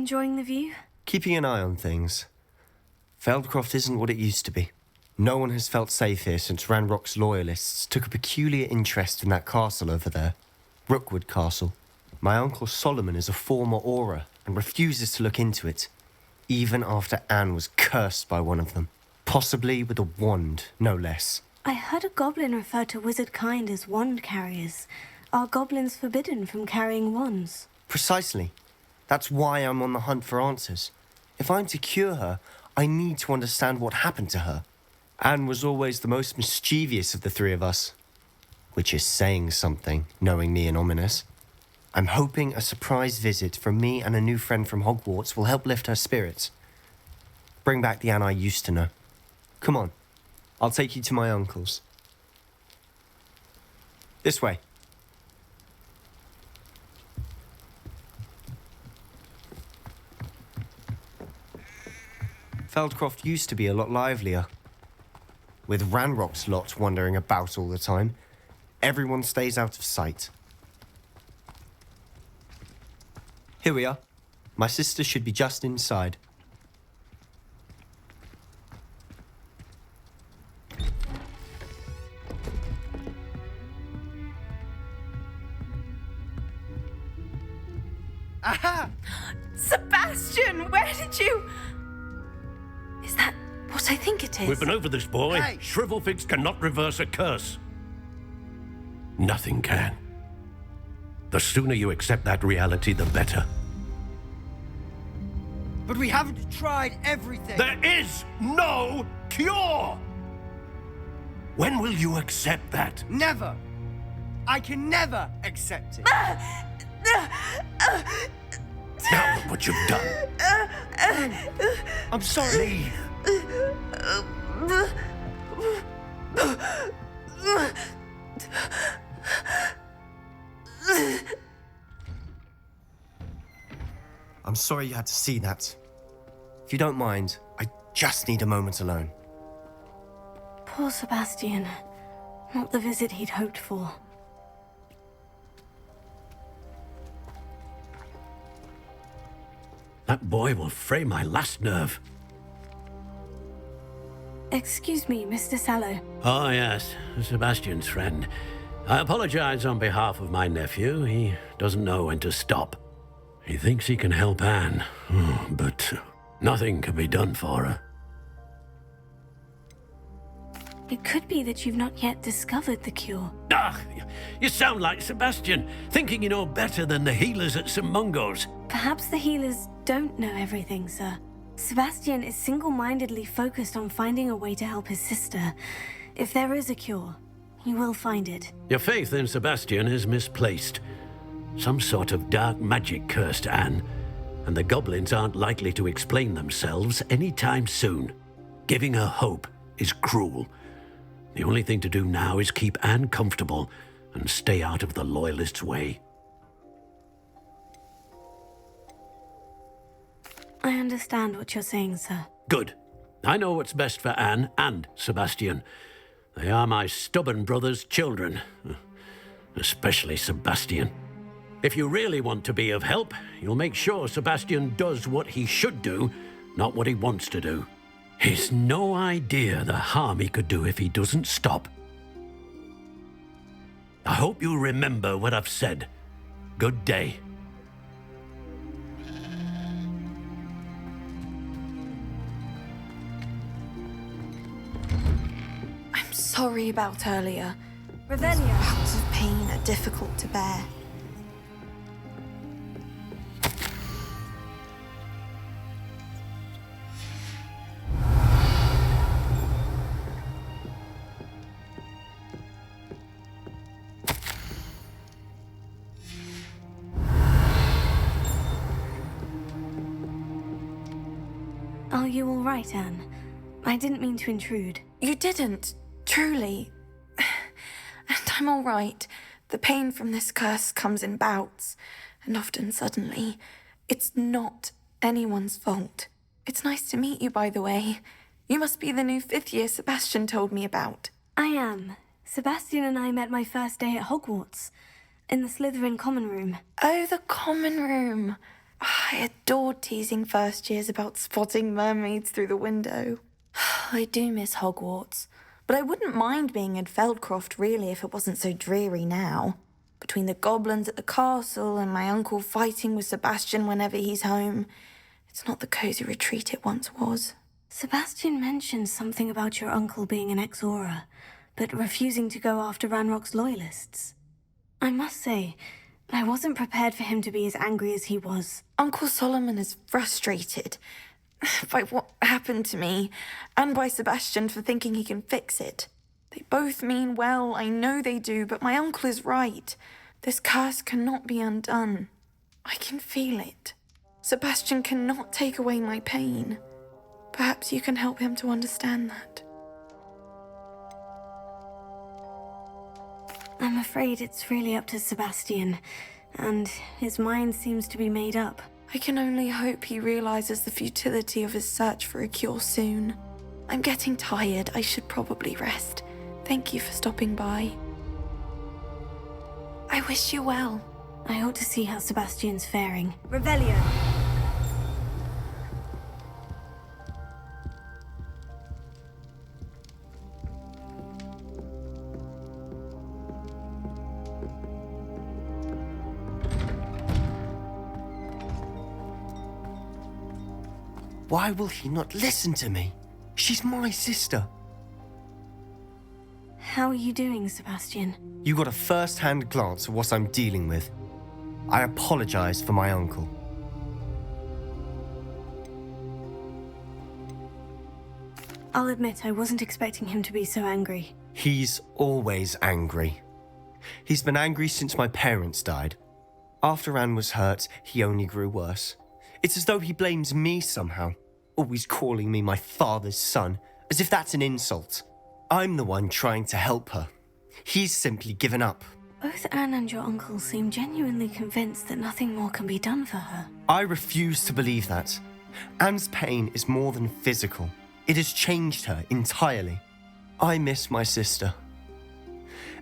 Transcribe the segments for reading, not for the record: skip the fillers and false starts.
Enjoying the view? Keeping an eye on things. Feldcroft isn't what it used to be. No one has felt safe here since Ranrock's loyalists took a peculiar interest in that castle over there. Rookwood Castle. My uncle Solomon is a former Auror and refuses to look into it, even after Anne was cursed by one of them. Possibly with a wand, no less. I heard a goblin refer to wizard kind as wand carriers. Are goblins forbidden from carrying wands? Precisely. That's why I'm on the hunt for answers. If I'm to cure her, I need to understand what happened to her. Anne was always the most mischievous of the three of us. Which is saying something, knowing me and Ominous. I'm hoping a surprise visit from me and a new friend from Hogwarts will help lift her spirits. Bring back the Anne I used to know. Come on, I'll take you to my uncle's. This way. Feldcroft used to be a lot livelier. With Ranrock's lot wandering about all the time, everyone stays out of sight. Here we are. My sister should be just inside. Aha! Sebastian, where did you... Is that what I think it is? We've been over this, boy. Hey. Shrivelfix cannot reverse a curse. Nothing can. The sooner you accept that reality, the better. But we haven't tried everything. There is no cure! When will you accept that? Never. I can never accept it. Now look what you've done. I'm sorry. I'm sorry you had to see that. If you don't mind, I just need a moment alone. Poor Sebastian. Not the visit he'd hoped for. That boy will fray my last nerve. Excuse me, Mr. Sallow. Oh, yes, Sebastian's friend. I apologize on behalf of my nephew. He doesn't know when to stop. He thinks he can help Anne, but nothing can be done for her. It could be that you've not yet discovered the cure. Ah, you sound like Sebastian, thinking you know better than the healers at St. Mungo's. Perhaps the healers don't know everything, sir. Sebastian is single-mindedly focused on finding a way to help his sister. If there is a cure, he will find it. Your faith in Sebastian is misplaced. Some sort of dark magic cursed Anne, and the goblins aren't likely to explain themselves anytime soon. Giving her hope is cruel. The only thing to do now is keep Anne comfortable and stay out of the Loyalists' way. I understand what you're saying, sir. Good. I know what's best for Anne and Sebastian. They are my stubborn brother's children. Especially Sebastian. If you really want to be of help, you'll make sure Sebastian does what he should do, not what he wants to do. He's no idea the harm he could do if he doesn't stop. I hope you'll remember what I've said. Good day. I'm sorry about earlier. Revelia. Bouts of pain are difficult to bear. Are you all right, Anne? I didn't mean to intrude. You didn't, truly. And I'm all right. The pain from this curse comes in bouts, and often suddenly. It's not anyone's fault. It's nice to meet you, by the way. You must be the new fifth year Sebastian told me about. I am. Sebastian and I met my first day at Hogwarts, in the Slytherin common room. Oh, the common room. I adored teasing first years about spotting mermaids through the window. I do miss Hogwarts, but I wouldn't mind being in Feldcroft really if it wasn't so dreary now. Between the goblins at the castle and my uncle fighting with Sebastian whenever he's home, it's not the cosy retreat it once was. Sebastian mentioned something about your uncle being an ex-Auror, but refusing to go after Ranrock's loyalists. I must say, I wasn't prepared for him to be as angry as he was. Uncle Solomon is frustrated by what happened to me, and by Sebastian for thinking he can fix it. They both mean well, I know they do, but my uncle is right. This curse cannot be undone. I can feel it. Sebastian cannot take away my pain. Perhaps you can help him to understand that. I'm afraid it's really up to Sebastian, and his mind seems to be made up. I can only hope he realizes the futility of his search for a cure soon. I'm getting tired. I should probably rest. Thank you for stopping by. I wish you well. I ought to see how Sebastian's faring. Revelio. Why will he not listen to me? She's my sister. How are you doing, Sebastian? You got a first-hand glance at what I'm dealing with. I apologize for my uncle. I'll admit I wasn't expecting him to be so angry. He's always angry. He's been angry since my parents died. After Anne was hurt, he only grew worse. It's as though he blames me somehow, always calling me my father's son, as if that's an insult. I'm the one trying to help her. He's simply given up. Both Anne and your uncle seem genuinely convinced that nothing more can be done for her. I refuse to believe that. Anne's pain is more than physical. It has changed her entirely. I miss my sister.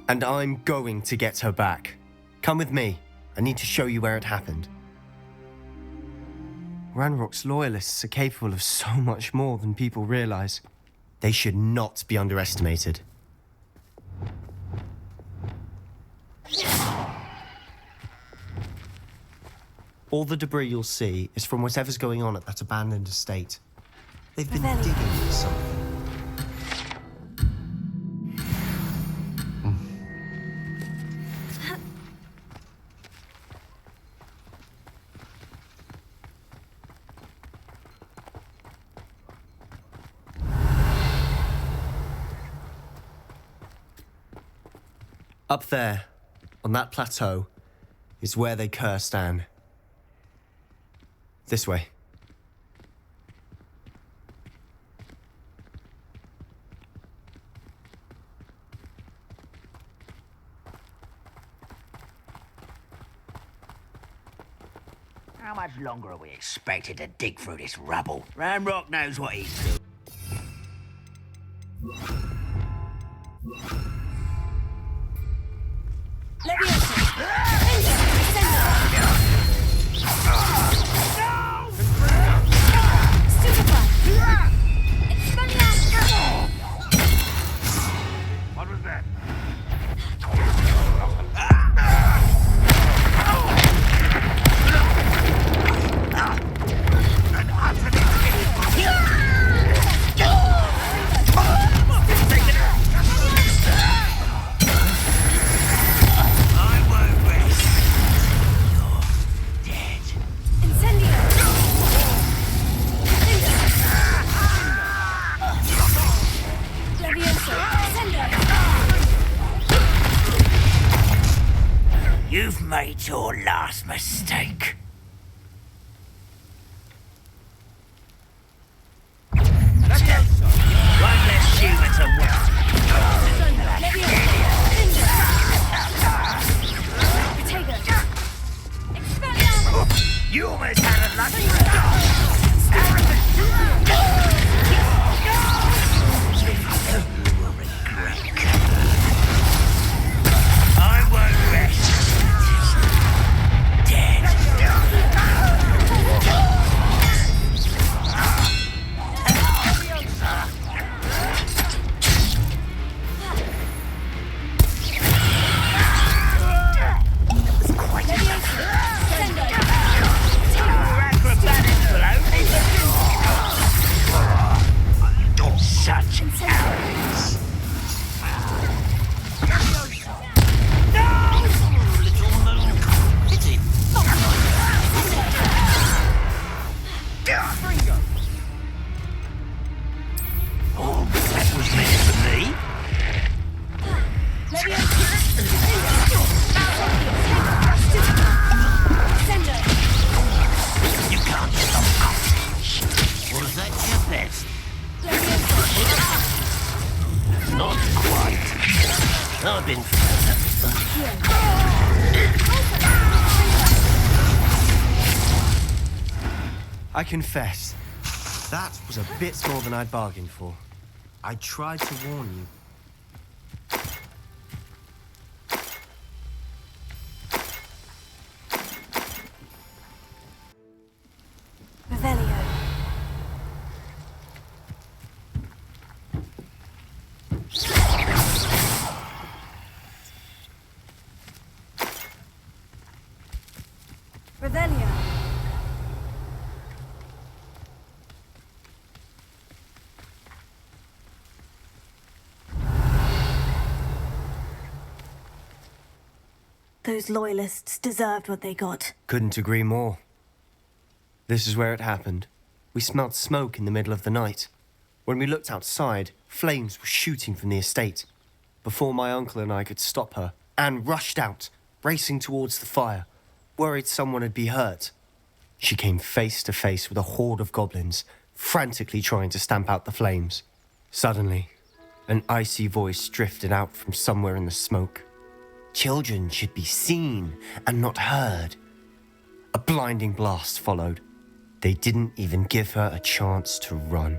And I'm going to get her back. Come with me. I need to show you where it happened. Ranrock's loyalists are capable of so much more than people realize. They should not be underestimated. All the debris you'll see is from whatever's going on at that abandoned estate. They've been digging for something. Up there, on that plateau, is where they cursed Anne. This way. How much longer are we expected to dig through this rubble? Ranrock knows what he's doing. What was that? You've made your last mistake. One less human to work. You almost had a lucky I won't rest. Dead. I confess, that was a bit more than I'd bargained for. I tried to warn you. Revelio. Revelio. Those loyalists deserved what they got. Couldn't agree more. This is where it happened. We smelled smoke in the middle of the night. When we looked outside, flames were shooting from the estate. Before my uncle and I could stop her, Anne rushed out, racing towards the fire, worried someone had been hurt. She came face to face with a horde of goblins, frantically trying to stamp out the flames. Suddenly, an icy voice drifted out from somewhere in the smoke. Children should be seen and not heard. A blinding blast followed. They didn't even give her a chance to run.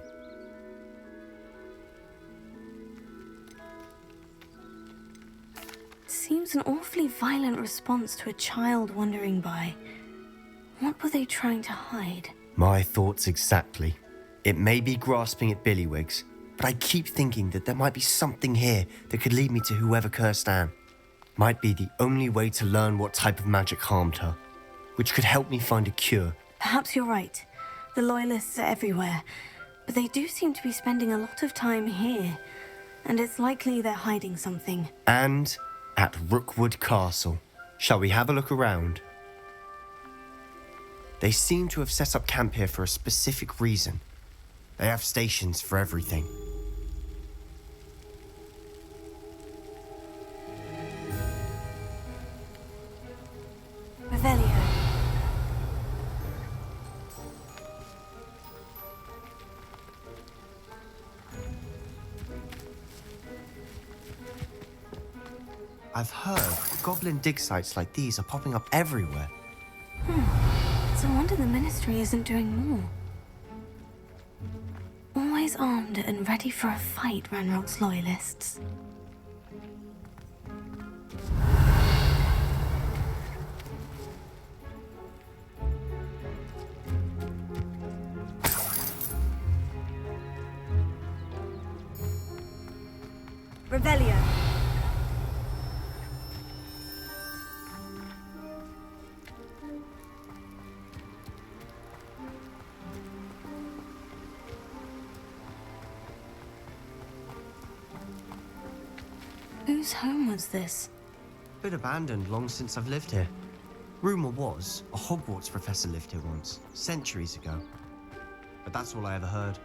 Seems an awfully violent response to a child wandering by. What were they trying to hide? My thoughts exactly. It may be grasping at Billywigs, but I keep thinking that there might be something here that could lead me to whoever cursed Anne. Might be the only way to learn what type of magic harmed her, which could help me find a cure. Perhaps you're right. The Loyalists are everywhere, but they do seem to be spending a lot of time here, and it's likely they're hiding something. And at Rookwood Castle. Shall we have a look around? They seem to have set up camp here for a specific reason. They have stations for everything. Revelio. I've heard goblin dig sites like these are popping up everywhere. It's a wonder the Ministry isn't doing more. Always armed and ready for a fight, Ranrock's Loyalists. Revelio. Whose home was this? Been abandoned long since I've lived here. Rumour was a Hogwarts professor lived here once, centuries ago. But that's all I ever heard.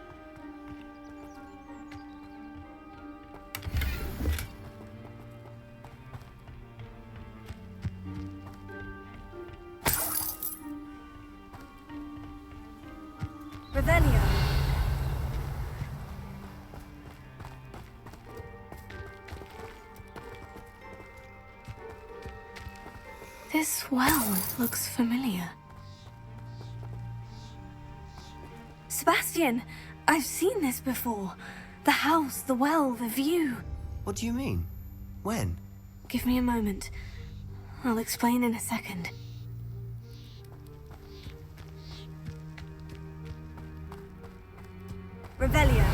Revelio. This well looks familiar. Sebastian, I've seen this before. The house, the well, the view. What do you mean? When? Give me a moment. I'll explain in a second. Revelio.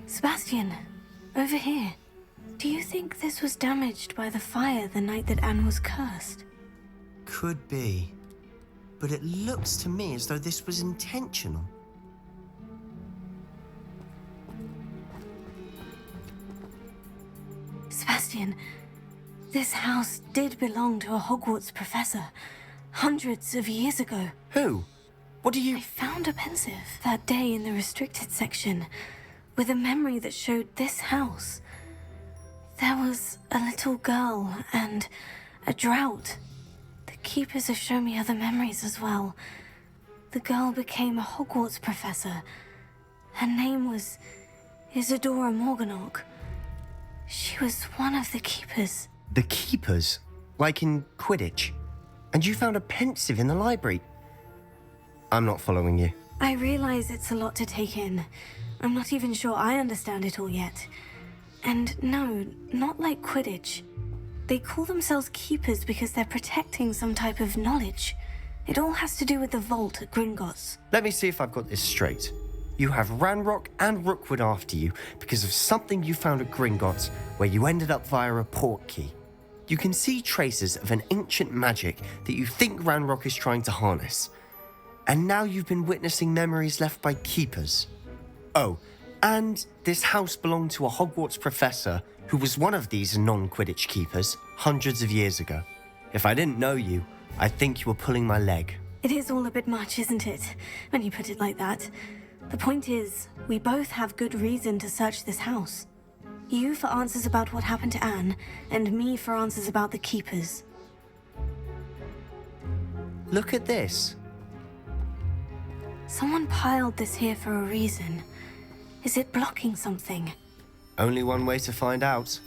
Sebastian, over here. Do you think this was damaged by the fire the night that Anne was cursed? Could be. But it looks to me as though this was intentional. Sebastian, this house did belong to a Hogwarts professor, hundreds of years ago. Who? What do you... I found a pensive that day in the restricted section, with a memory that showed this house. There was a little girl and a drought. The keepers have shown me other memories as well. The girl became a Hogwarts professor. Her name was Isadora Morganach. She was one of the keepers. The keepers? Like in Quidditch? And you found a pensive in the library. I'm not following you. I realize it's a lot to take in. I'm not even sure I understand it all yet. And no, not like Quidditch. They call themselves keepers because they're protecting some type of knowledge. It all has to do with the vault at Gringotts. Let me see if I've got this straight. You have Ranrock and Rookwood after you because of something you found at Gringotts where you ended up via a port key. You can see traces of an ancient magic that you think Ranrock is trying to harness. And now you've been witnessing memories left by keepers. Oh, and this house belonged to a Hogwarts professor who was one of these non-Quidditch keepers hundreds of years ago. If I didn't know you, I'd think you were pulling my leg. It is all a bit much, isn't it, when you put it like that? The point is, we both have good reason to search this house. You for answers about what happened to Anne, and me for answers about the keepers. Look at this. Someone piled this here for a reason. Is it blocking something? Only one way to find out.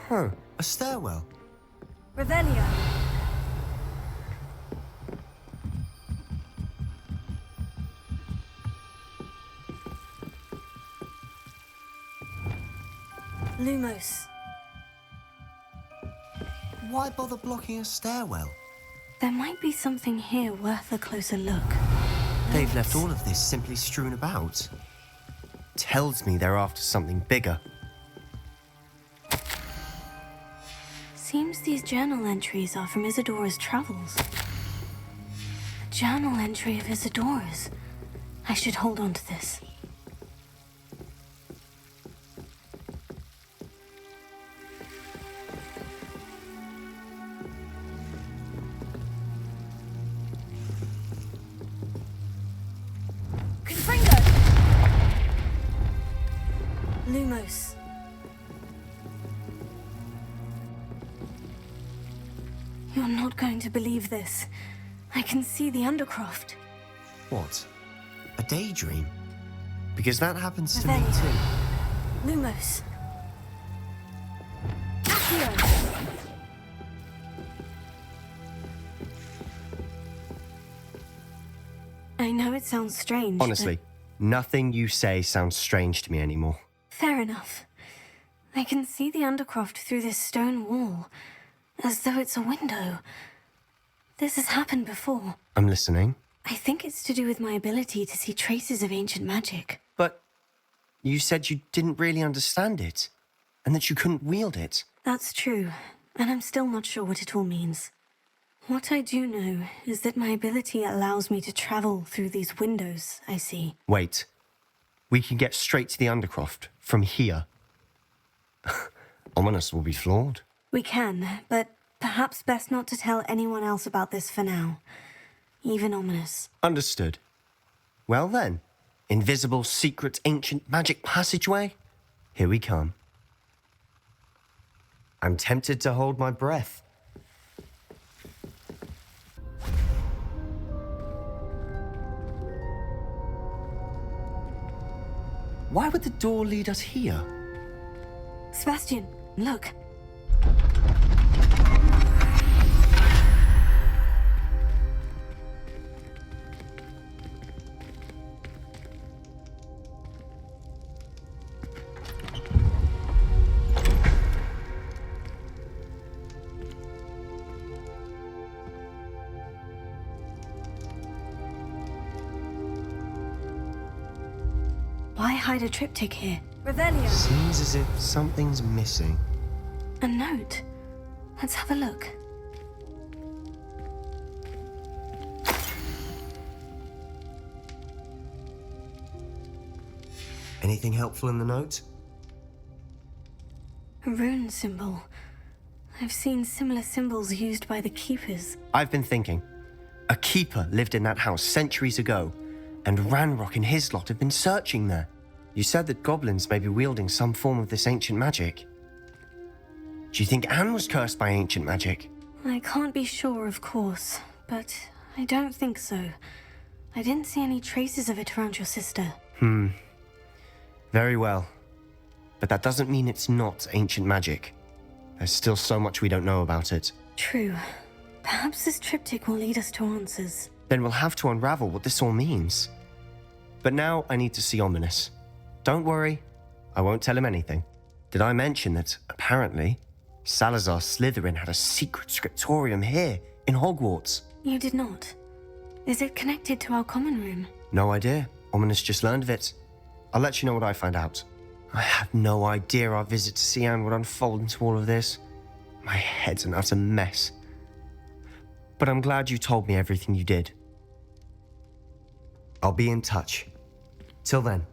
Huh, a stairwell. Revelio. Lumos. Why bother blocking a stairwell? There might be something here worth a closer look. They've left all of this simply strewn about. Tells me they're after something bigger. Seems these journal entries are from Isadora's travels. A journal entry of Isadora's. I should hold on to this. Lumos. You're not going to believe this. I can see the Undercroft. What? A daydream? Because that happens to me Revelio. too. Lumos. Accio. I know it sounds strange. Honestly, nothing you say sounds strange to me anymore. Fair enough. I can see the Undercroft through this stone wall, as though it's a window. This has happened before. I'm listening. I think it's to do with my ability to see traces of ancient magic. But you said you didn't really understand it, and that you couldn't wield it. That's true, and I'm still not sure what it all means. What I do know is that my ability allows me to travel through these windows I see. Wait. We can get straight to the Undercroft from here. Ominous will be flawed. We can, but perhaps best not to tell anyone else about this for now. Even Ominous. Understood. Well then, invisible, secret, ancient magic passageway? Here we come. I'm tempted to hold my breath. Why would the door lead us here? Sebastian, look. Why hide a triptych here? Revelio. Seems as if something's missing. A note. Let's have a look. Anything helpful in the note? A rune symbol. I've seen similar symbols used by the keepers. I've been thinking. A keeper lived in that house centuries ago, and Ranrock and his lot have been searching there. You said that goblins may be wielding some form of this ancient magic. Do you think Anne was cursed by ancient magic? I can't be sure, of course, but I don't think so. I didn't see any traces of it around your sister. Very well. But that doesn't mean it's not ancient magic. There's still so much we don't know about it. True. Perhaps this triptych will lead us to answers. Then we'll have to unravel what this all means. But now I need to see Ominous. Don't worry, I won't tell him anything. Did I mention that, apparently, Salazar Slytherin had a secret scriptorium here, in Hogwarts? You did not. Is it connected to our common room? No idea. Ominous just learned of it. I'll let you know what I find out. I had no idea our visit to Cian would unfold into all of this. My head's an utter mess. But I'm glad you told me everything you did. I'll be in touch. Till then.